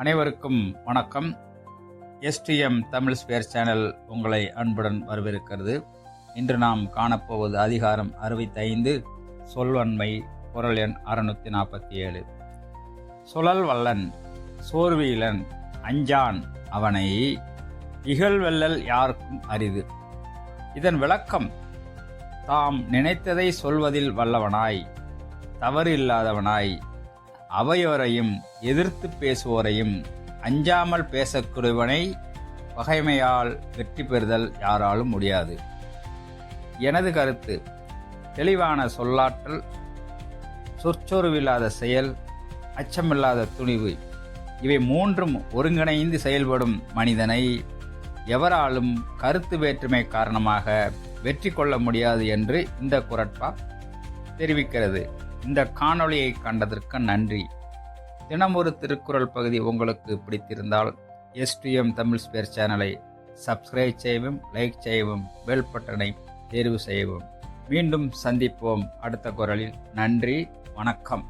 அனைவருக்கும் வணக்கம். STM Tamil spare channel உங்களை அன்புடன் வரவேற்கிறது. இன்று நாம் காணப்போவது அதிகாரம் 65, சொல்வன்மை, குறள் எண் 647. சுழல் வல்லன் சோர்வீலன் அஞ்சான் அவனை இகழ்வெல்லல் யாருக்கும் அரிது. இதன் விளக்கம்: தாம் நினைத்ததை சொல்வதில் வல்லவனாய், தவறு இல்லாதவனாய், அவையோரையும் எதிர்த்து பேசுவோரையும் அஞ்சாமல் பேசக்கூடியவனை பகைமையால் வெற்றி பெறுதல் யாராலும் முடியாது. எனது கருத்து: தெளிவான சொல்லாற்றல், சொற்சொருவில்லாத செயல், அச்சமில்லாத துணிவு, இவை மூன்றும் ஒருங்கிணைந்து செயல்படும் மனிதனை எவராலும் கருத்து வேற்றுமை காரணமாக வெற்றி கொள்ள முடியாது என்று இந்த குறட்பா தெரிவிக்கிறது. இந்த காணொளியை கண்டதற்கு நன்றி. தினமொரு திருக்குறள் பகுதி உங்களுக்கு பிடித்திருந்தால் எஸ்டிஎம் தமிழ் ஸ்பேர் சேனலை சப்ஸ்கிரைப் செய்யவும், லைக் செய்யவும், பெல் பட்டனை தேர்வு செய்யவும். மீண்டும் சந்திப்போம் அடுத்த குறளில். நன்றி, வணக்கம்.